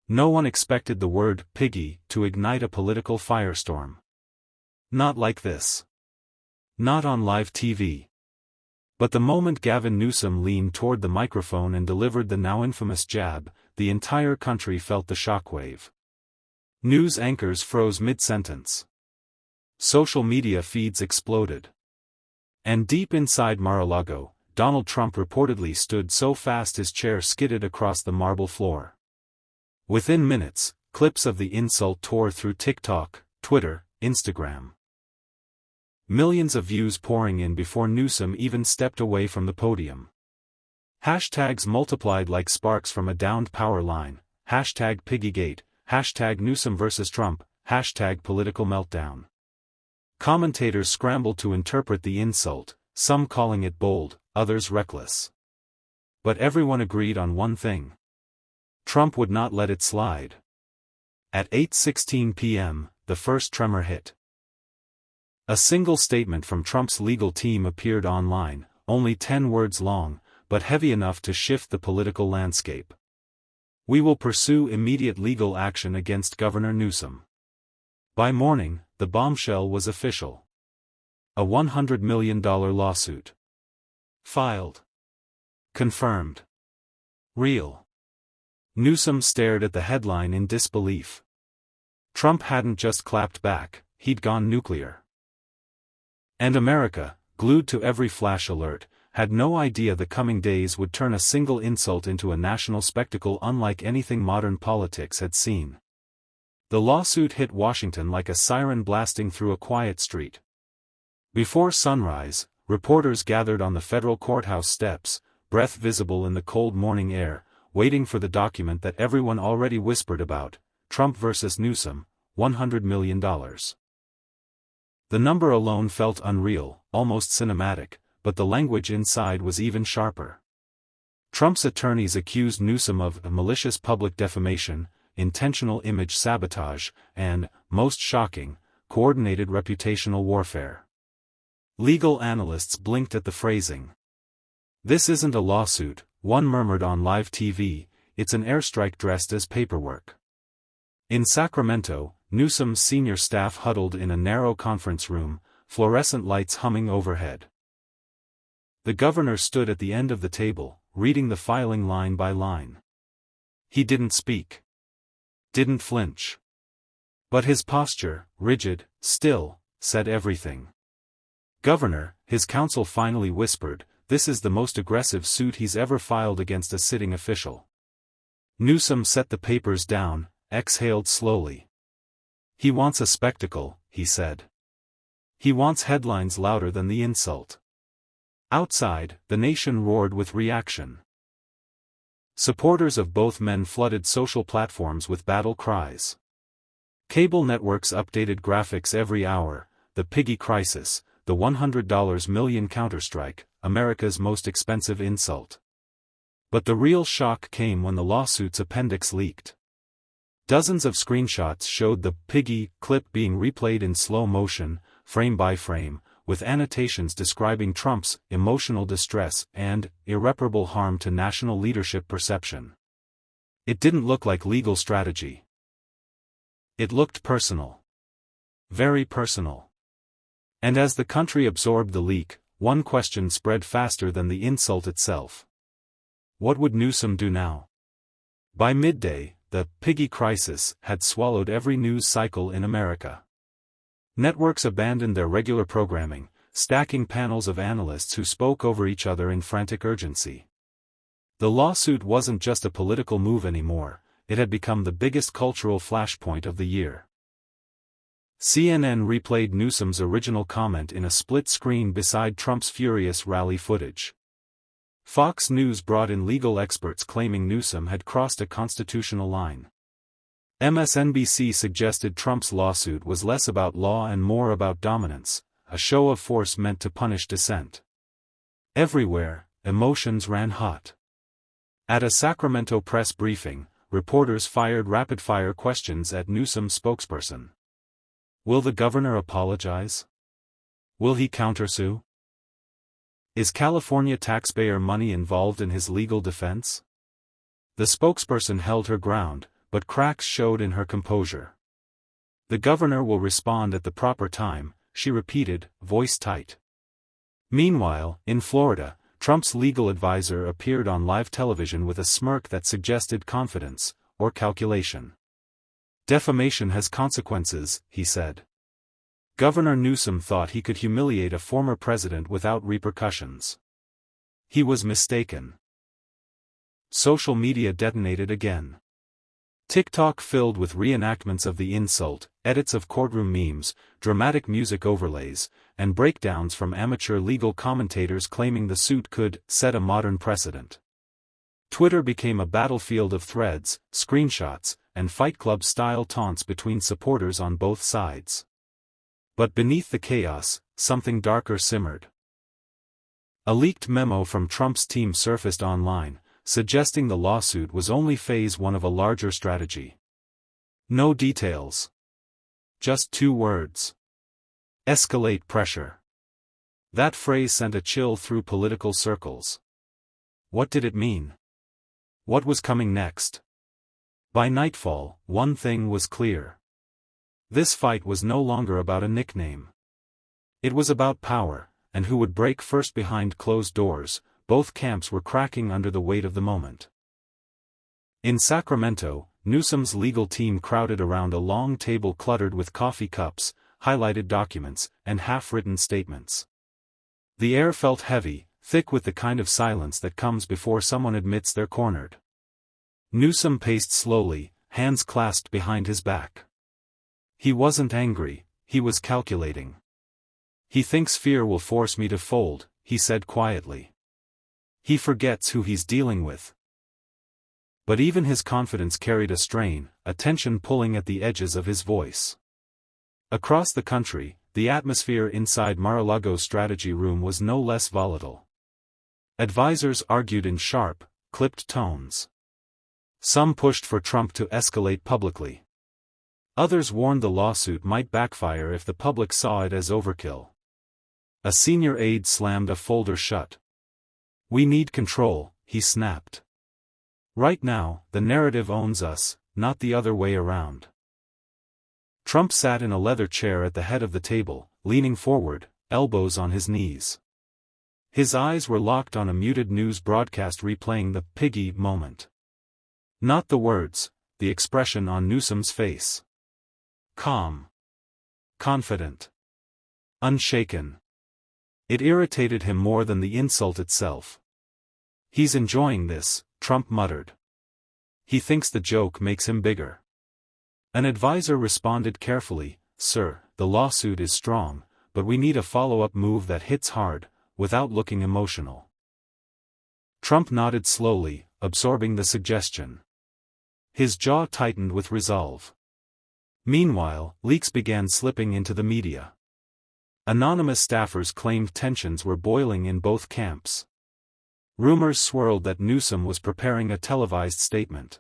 No one expected the word "Piggy" to ignite a political firestorm. Not like this. Not on live TV. But the moment Gavin Newsom leaned toward the microphone and delivered the now infamous jab, the entire country felt the shockwave. News anchors froze mid-sentence. Social media feeds exploded. And deep inside Mar-a-Lago, Donald Trump reportedly stood so fast his chair skidded across the marble floor. Within minutes, clips of the insult tore through TikTok, Twitter, Instagram. Millions of views pouring in before Newsom even stepped away from the podium. Hashtags multiplied like sparks from a downed power line, hashtag Piggygate, hashtag Newsom versus Trump, hashtag political meltdown. Commentators scrambled to interpret the insult, some calling it bold, others reckless. But everyone agreed on one thing. Trump would not let it slide. At 8:16 p.m., the first tremor hit. A single statement from Trump's legal team appeared online, only 10 words long, but heavy enough to shift the political landscape. "We will pursue immediate legal action against Governor Newsom." By morning, the bombshell was official. A $100 million lawsuit. Filed. Confirmed. Real. Newsom stared at the headline in disbelief. Trump hadn't just clapped back, he'd gone nuclear. And America, glued to every flash alert, had no idea the coming days would turn a single insult into a national spectacle unlike anything modern politics had seen. The lawsuit hit Washington like a siren blasting through a quiet street. Before sunrise, reporters gathered on the federal courthouse steps, breath visible in the cold morning air, waiting for the document that everyone already whispered about: Trump versus Newsom, $100 million. The number alone felt unreal, almost cinematic, but the language inside was even sharper. Trump's attorneys accused Newsom of malicious public defamation, intentional image sabotage, and, most shocking, coordinated reputational warfare. Legal analysts blinked at the phrasing. "This isn't a lawsuit," one murmured on live TV, "it's an airstrike dressed as paperwork." In Sacramento, Newsom's senior staff huddled in a narrow conference room, fluorescent lights humming overhead. The governor stood at the end of the table, reading the filing line by line. He didn't speak. Didn't flinch. But his posture, rigid, still, said everything. "Governor," his counsel finally whispered, "this is the most aggressive suit he's ever filed against a sitting official." Newsom set the papers down, exhaled slowly. "He wants a spectacle," he said. "He wants headlines louder than the insult." Outside, the nation roared with reaction. Supporters of both men flooded social platforms with battle cries. Cable networks updated graphics every hour: the Piggy crisis, the $100 million counterstrike, America's most expensive insult. But the real shock came when the lawsuit's appendix leaked. Dozens of screenshots showed the Piggy clip being replayed in slow motion, frame by frame, with annotations describing Trump's emotional distress and irreparable harm to national leadership perception. It didn't look like legal strategy. It looked personal. Very personal. And as the country absorbed the leak, one question spread faster than the insult itself. What would Newsom do now? By midday, the Piggy crisis had swallowed every news cycle in America. Networks abandoned their regular programming, stacking panels of analysts who spoke over each other in frantic urgency. The lawsuit wasn't just a political move anymore, it had become the biggest cultural flashpoint of the year. CNN replayed Newsom's original comment in a split screen beside Trump's furious rally footage. Fox News brought in legal experts claiming Newsom had crossed a constitutional line. MSNBC suggested Trump's lawsuit was less about law and more about dominance, a show of force meant to punish dissent. Everywhere, emotions ran hot. At a Sacramento press briefing, reporters fired rapid-fire questions at Newsom's spokesperson. Will the governor apologize? Will he countersue? Is California taxpayer money involved in his legal defense? The spokesperson held her ground, but cracks showed in her composure. "The governor will respond at the proper time," she repeated, voice tight. Meanwhile, in Florida, Trump's legal advisor appeared on live television with a smirk that suggested confidence, or calculation. "Defamation has consequences," he said. Governor Newsom thought he could humiliate a former president without repercussions. He was mistaken. Social media detonated again. TikTok filled with reenactments of the insult, edits of courtroom memes, dramatic music overlays, and breakdowns from amateur legal commentators claiming the suit could set a modern precedent. Twitter became a battlefield of threads, screenshots, and Fight Club-style taunts between supporters on both sides. But beneath the chaos, something darker simmered. A leaked memo from Trump's team surfaced online, suggesting the lawsuit was only phase one of a larger strategy. No details. Just 2 words. Escalate pressure. That phrase sent a chill through political circles. What did it mean? What was coming next? By nightfall, one thing was clear. This fight was no longer about a nickname. It was about power, and who would break first behind closed doors. Both camps were cracking under the weight of the moment. In Sacramento, Newsom's legal team crowded around a long table cluttered with coffee cups, highlighted documents, and half-written statements. The air felt heavy, thick with the kind of silence that comes before someone admits they're cornered. Newsom paced slowly, hands clasped behind his back. He wasn't angry, he was calculating. "He thinks fear will force me to fold," he said quietly. "He forgets who he's dealing with." But even his confidence carried a strain, a tension pulling at the edges of his voice. Across the country, the atmosphere inside Mar-a-Lago's strategy room was no less volatile. Advisors argued in sharp, clipped tones. Some pushed for Trump to escalate publicly. Others warned the lawsuit might backfire if the public saw it as overkill. A senior aide slammed a folder shut. "We need control," he snapped. "Right now, the narrative owns us, not the other way around." Trump sat in a leather chair at the head of the table, leaning forward, elbows on his knees. His eyes were locked on a muted news broadcast replaying the Piggy moment. Not the words, the expression on Newsom's face. Calm. Confident. Unshaken. It irritated him more than the insult itself. "He's enjoying this," Trump muttered. "He thinks the joke makes him bigger." An advisor responded carefully, "Sir, the lawsuit is strong, but we need a follow-up move that hits hard, without looking emotional." Trump nodded slowly, absorbing the suggestion. His jaw tightened with resolve. Meanwhile, leaks began slipping into the media. Anonymous staffers claimed tensions were boiling in both camps. Rumors swirled that Newsom was preparing a televised statement.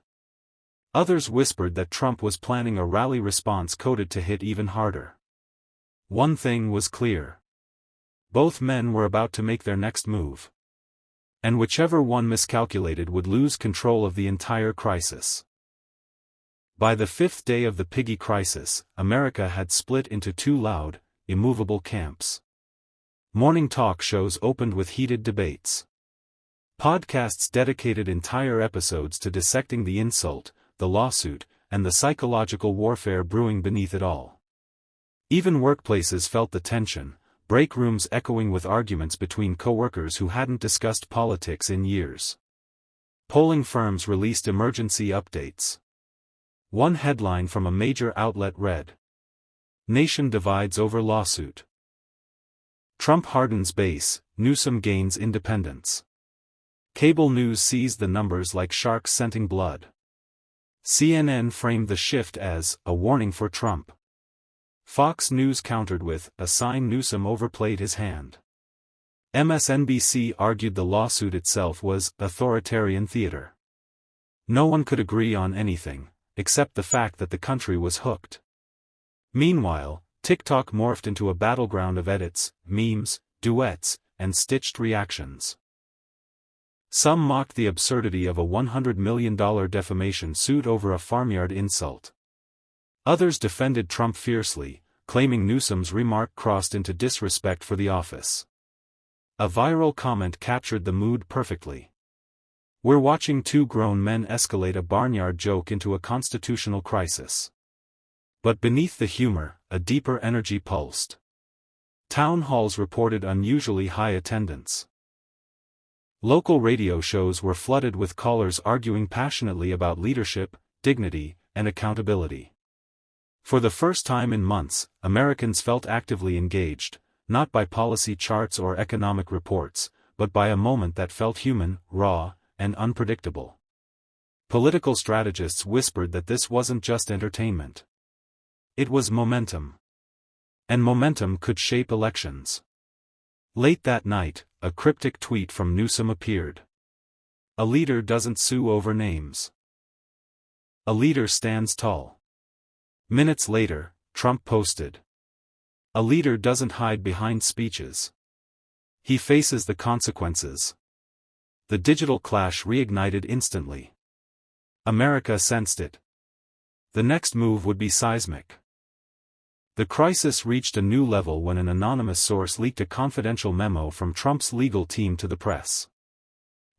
Others whispered that Trump was planning a rally response coded to hit even harder. One thing was clear. Both men were about to make their next move. And whichever one miscalculated would lose control of the entire crisis. By the 5th day of the Piggy crisis, America had split into 2 loud, immovable camps. Morning talk shows opened with heated debates. Podcasts dedicated entire episodes to dissecting the insult, the lawsuit, and the psychological warfare brewing beneath it all. Even workplaces felt the tension, break rooms echoing with arguments between coworkers who hadn't discussed politics in years. Polling firms released emergency updates. One headline from a major outlet read, "Nation divides over lawsuit. Trump hardens base, Newsom gains independence." Cable news seized the numbers like sharks scenting blood. CNN framed the shift as a warning for Trump. Fox News countered with a sign Newsom overplayed his hand. MSNBC argued the lawsuit itself was authoritarian theater. No one could agree on anything, except the fact that the country was hooked. Meanwhile, TikTok morphed into a battleground of edits, memes, duets, and stitched reactions. Some mocked the absurdity of a $100 million defamation suit over a farmyard insult. Others defended Trump fiercely, claiming Newsom's remark crossed into disrespect for the office. A viral comment captured the mood perfectly. "We're watching two grown men escalate a barnyard joke into a constitutional crisis." But beneath the humor, a deeper energy pulsed. Town halls reported unusually high attendance. Local radio shows were flooded with callers arguing passionately about leadership, dignity, and accountability. For the first time in months, Americans felt actively engaged, not by policy charts or economic reports, but by a moment that felt human, raw, and unpredictable. Political strategists whispered that this wasn't just entertainment. It was momentum. And momentum could shape elections. Late that night, a cryptic tweet from Newsom appeared. "A leader doesn't sue over names. A leader stands tall." Minutes later, Trump posted, "A leader doesn't hide behind speeches. He faces the consequences." The digital clash reignited instantly. America sensed it. The next move would be seismic. The crisis reached a new level when an anonymous source leaked a confidential memo from Trump's legal team to the press.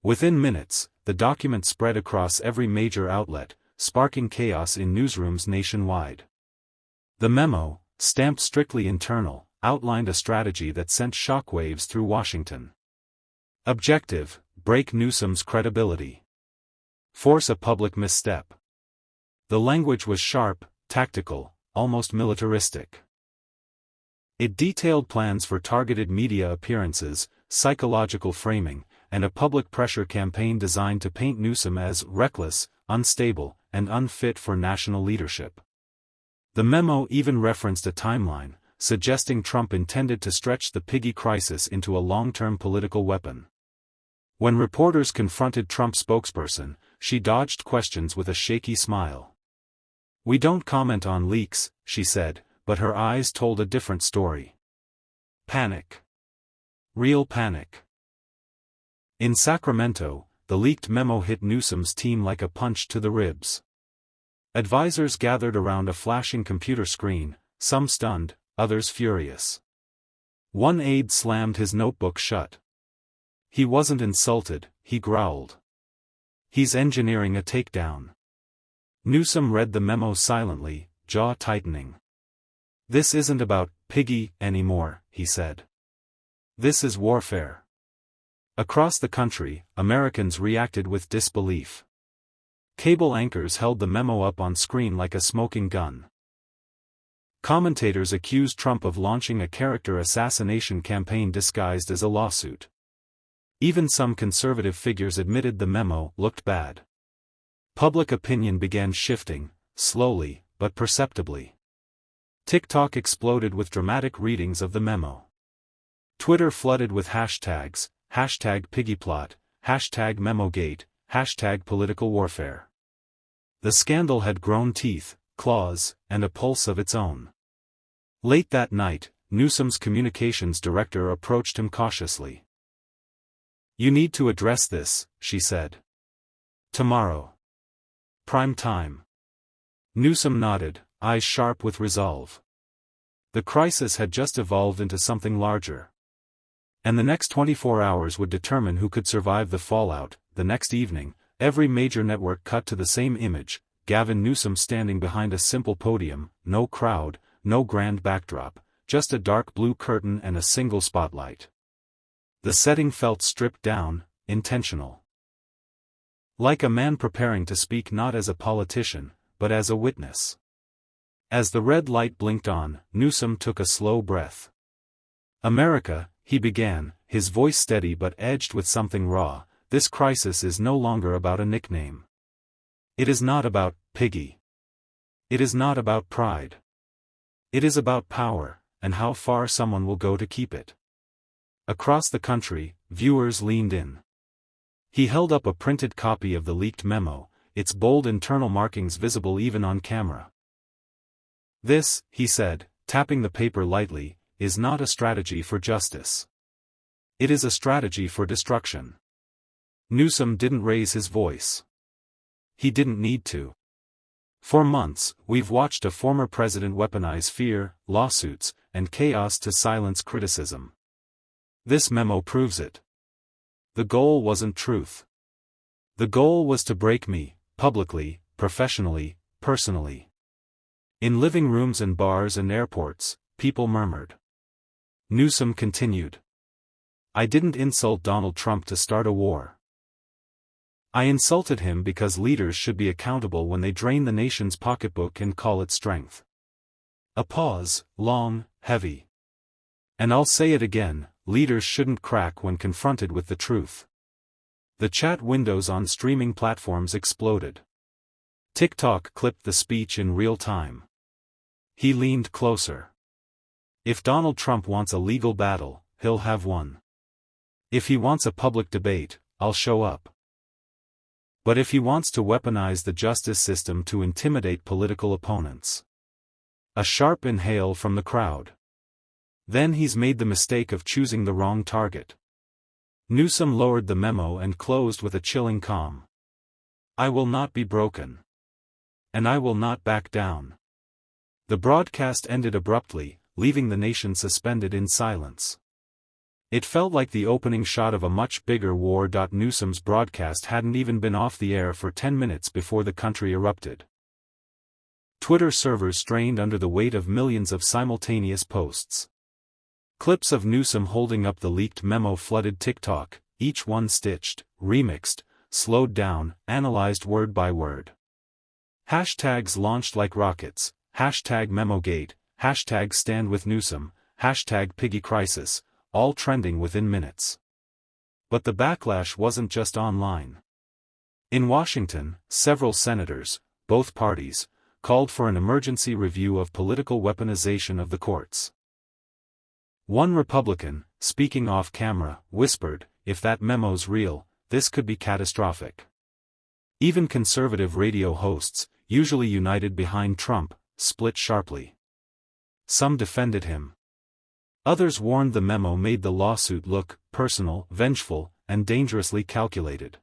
Within minutes, the document spread across every major outlet, sparking chaos in newsrooms nationwide. The memo, stamped strictly internal, outlined a strategy that sent shockwaves through Washington. Objective: break Newsom's credibility. Force a public misstep. The language was sharp, tactical, almost militaristic. It detailed plans for targeted media appearances, psychological framing, and a public pressure campaign designed to paint Newsom as reckless, unstable, and unfit for national leadership. The memo even referenced a timeline, suggesting Trump intended to stretch the Piggy crisis into a long-term political weapon. When reporters confronted Trump's spokesperson, she dodged questions with a shaky smile. "We don't comment on leaks," she said, but her eyes told a different story. Panic. Real panic. In Sacramento, the leaked memo hit Newsom's team like a punch to the ribs. Advisors gathered around a flashing computer screen, some stunned, others furious. One aide slammed his notebook shut. He wasn't insulted, he growled. "He's engineering a takedown." Newsom read the memo silently, jaw tightening. "This isn't about Piggy anymore," he said. "This is warfare." Across the country, Americans reacted with disbelief. Cable anchors held the memo up on screen like a smoking gun. Commentators accused Trump of launching a character assassination campaign disguised as a lawsuit. Even some conservative figures admitted the memo looked bad. Public opinion began shifting, slowly, but perceptibly. TikTok exploded with dramatic readings of the memo. Twitter flooded with hashtags, #PiggyPlot, #MemoGate, #political warfare. The scandal had grown teeth, claws, and a pulse of its own. Late that night, Newsom's communications director approached him cautiously. "You need to address this," she said. "Tomorrow. Prime time." Newsom nodded, eyes sharp with resolve. The crisis had just evolved into something larger. And the next 24 hours would determine who could survive the fallout. The next evening, every major network cut to the same image: Gavin Newsom standing behind a simple podium, no crowd, no grand backdrop, just a dark blue curtain and a single spotlight. The setting felt stripped down, intentional. Like a man preparing to speak not as a politician, but as a witness. As the red light blinked on, Newsom took a slow breath. "America," he began, his voice steady but edged with something raw, "this crisis is no longer about a nickname. It is not about Piggy. It is not about pride. It is about power, and how far someone will go to keep it." Across the country, viewers leaned in. He held up a printed copy of the leaked memo, its bold internal markings visible even on camera. "This," he said, tapping the paper lightly, "is not a strategy for justice. It is a strategy for destruction. Newsom didn't raise his voice. He didn't need to. For months, we've watched a former president weaponize fear, lawsuits, and chaos to silence criticism. This memo proves it. The goal wasn't truth. The goal was to break me, publicly, professionally, personally. In living rooms and bars and airports, people murmured. Newsom continued. I didn't insult Donald Trump to start a war. I insulted him because leaders should be accountable when they drain the nation's pocketbook and call it strength. A pause, long, heavy. And I'll say it again, leaders shouldn't crack when confronted with the truth. The chat windows on streaming platforms exploded. TikTok clipped the speech in real time. He leaned closer. If Donald Trump wants a legal battle, he'll have one. If he wants a public debate, I'll show up. But if he wants to weaponize the justice system to intimidate political opponents. A sharp inhale from the crowd. Then he's made the mistake of choosing the wrong target. Newsom lowered the memo and closed with a chilling calm. I will not be broken. And I will not back down. The broadcast ended abruptly, leaving the nation suspended in silence. It felt like the opening shot of a much bigger war. Newsom's broadcast hadn't even been off the air for 10 minutes before the country erupted. Twitter servers strained under the weight of millions of simultaneous posts. Clips of Newsom holding up the leaked memo flooded TikTok, each one stitched, remixed, slowed down, analyzed word by word. Hashtags launched like rockets, hashtag memogate, hashtag stand with Newsom, hashtag Piggy crisis, all trending within minutes. But the backlash wasn't just online. In Washington, several senators, both parties, called for an emergency review of political weaponization of the courts. One Republican, speaking off camera, whispered, if that memo's real, this could be catastrophic. Even conservative radio hosts, usually united behind Trump, split sharply. Some defended him. Others warned the memo made the lawsuit look personal, vengeful, and dangerously calculated.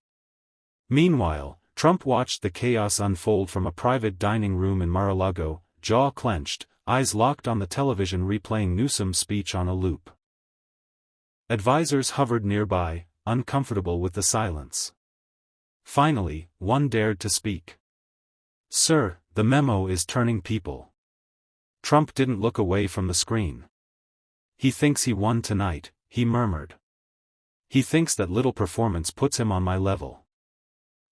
Meanwhile, Trump watched the chaos unfold from a private dining room in Mar-a-Lago, jaw clenched, eyes locked on the television replaying Newsom's speech on a loop. Advisors hovered nearby, uncomfortable with the silence. Finally, one dared to speak. Sir, the memo is turning people. Trump didn't look away from the screen. He thinks he won tonight, he murmured. He thinks that little performance puts him on my level.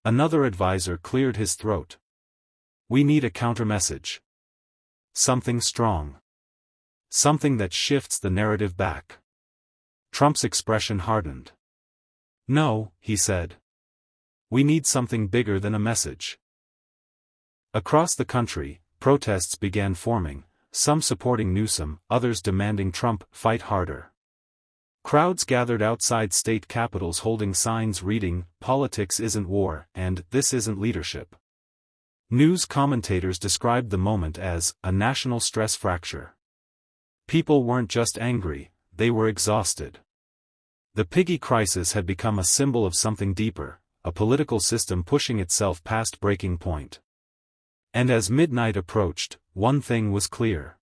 Another advisor cleared his throat. We need a countermessage. Something strong. Something that shifts the narrative back. Trump's expression hardened. No, he said. We need something bigger than a message. Across the country, protests began forming, some supporting Newsom, others demanding Trump fight harder. Crowds gathered outside state capitals holding signs reading, "Politics isn't war," and "This isn't leadership." News commentators described the moment as a national stress fracture. People weren't just angry, they were exhausted. The Piggy crisis had become a symbol of something deeper, a political system pushing itself past breaking point. And as midnight approached, one thing was clear.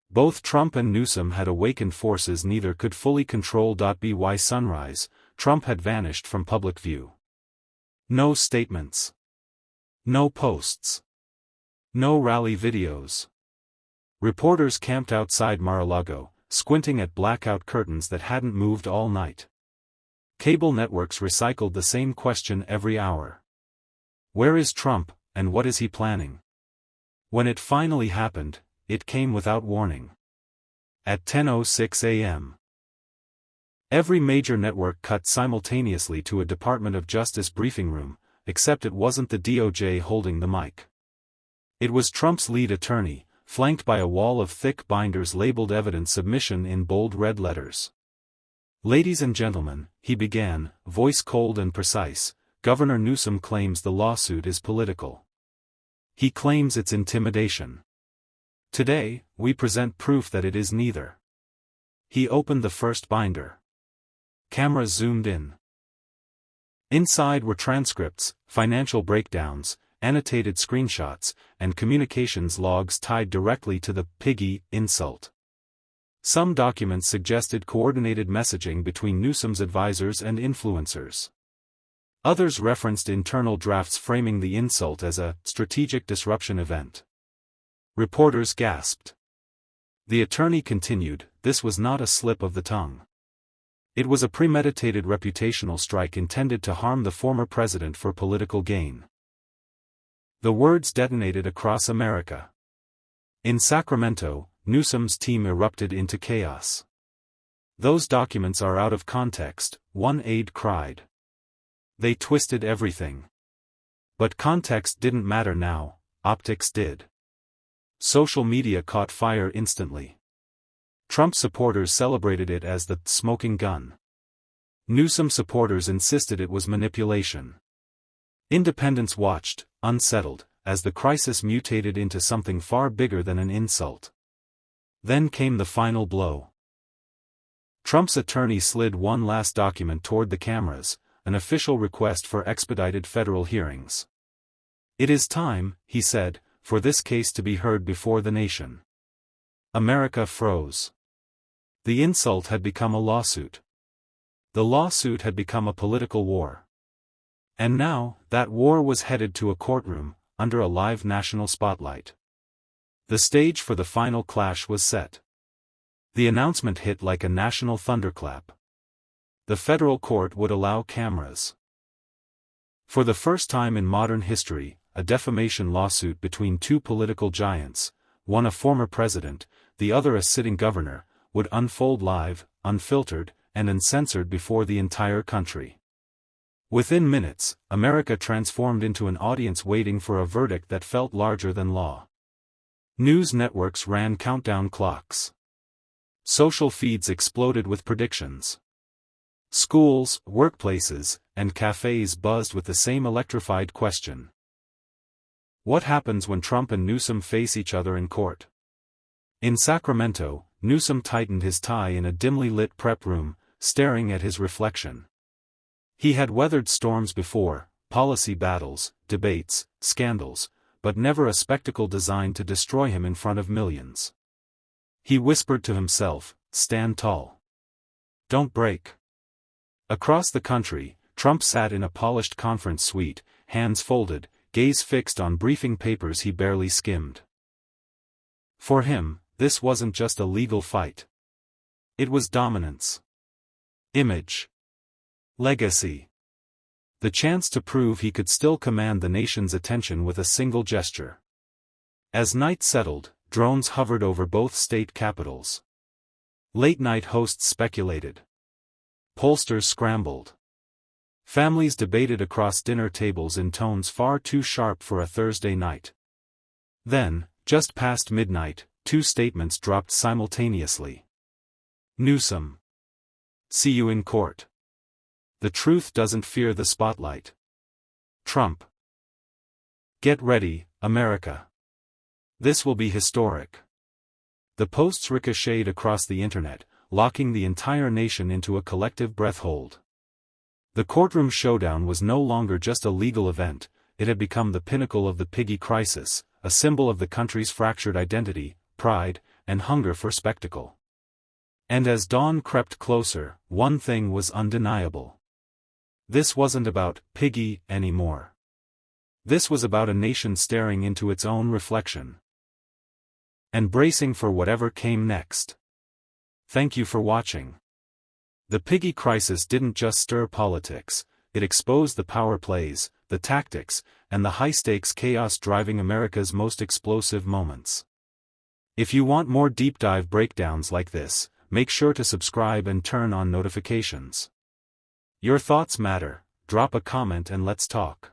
Both Trump and Newsom had awakened forces neither could fully control. By sunrise, Trump had vanished from public view. No statements. No posts. No rally videos. Reporters camped outside Mar-a-Lago, squinting at blackout curtains that hadn't moved all night. Cable networks recycled the same question every hour. Where is Trump, and what is he planning? When it finally happened, it came without warning. At 10:06 a.m. Every major network cut simultaneously to a Department of Justice briefing room, except it wasn't the DOJ holding the mic. It was Trump's lead attorney, flanked by a wall of thick binders labeled evidence submission in bold red letters. Ladies and gentlemen, he began, voice cold and precise, Governor Newsom claims the lawsuit is political. He claims it's intimidation. Today, we present proof that it is neither. He opened the first binder. Cameras zoomed in. Inside were transcripts, financial breakdowns, annotated screenshots, and communications logs tied directly to the Piggy insult. Some documents suggested coordinated messaging between Newsom's advisors and influencers. Others referenced internal drafts framing the insult as a strategic disruption event. Reporters gasped. The attorney continued, "This was not a slip of the tongue. It was a premeditated reputational strike intended to harm the former president for political gain." The words detonated across America. In Sacramento, Newsom's team erupted into chaos. "Those documents are out of context," one aide cried. "They twisted everything." But context didn't matter now, optics did. Social media caught fire instantly. Trump supporters celebrated it as the smoking gun. Newsom supporters insisted it was manipulation. Independents watched, unsettled, as the crisis mutated into something far bigger than an insult. Then came the final blow. Trump's attorney slid one last document toward the cameras, an official request for expedited federal hearings. "It is time," he said, "for this case to be heard before the nation." America froze. The insult had become a lawsuit. The lawsuit had become a political war. And now, that war was headed to a courtroom, under a live national spotlight. The stage for the final clash was set. The announcement hit like a national thunderclap. The federal court would allow cameras. For the first time in modern history, a defamation lawsuit between two political giants, one a former president, the other a sitting governor, would unfold live, unfiltered, and uncensored before the entire country. Within minutes, America transformed into an audience waiting for a verdict that felt larger than law. News networks ran countdown clocks. Social feeds exploded with predictions. Schools, workplaces, and cafes buzzed with the same electrified question. What happens when Trump and Newsom face each other in court? In Sacramento, Newsom tightened his tie in a dimly lit prep room, staring at his reflection. He had weathered storms before, policy battles, debates, scandals, but never a spectacle designed to destroy him in front of millions. He whispered to himself, "Stand tall. Don't break." Across the country, Trump sat in a polished conference suite, hands folded, gaze fixed on briefing papers he barely skimmed. For him, this wasn't just a legal fight. It was dominance. Image. Legacy. The chance to prove he could still command the nation's attention with a single gesture. As night settled, drones hovered over both state capitals. Late-night hosts speculated. Pollsters scrambled. Families debated across dinner tables in tones far too sharp for a Thursday night. Then, just past midnight, two statements dropped simultaneously. Newsom. See you in court. The truth doesn't fear the spotlight. Trump. Get ready, America. This will be historic. The posts ricocheted across the internet, locking the entire nation into a collective breath hold. The courtroom showdown was no longer just a legal event, it had become the pinnacle of the Piggy crisis, a symbol of the country's fractured identity, pride, and hunger for spectacle. And as dawn crept closer, one thing was undeniable. This wasn't about Piggy anymore. This was about a nation staring into its own reflection. And bracing for whatever came next. Thank you for watching. The Piggy crisis didn't just stir politics, it exposed the power plays, the tactics, and the high-stakes chaos driving America's most explosive moments. If you want more deep-dive breakdowns like this, make sure to subscribe and turn on notifications. Your thoughts matter, drop a comment and let's talk.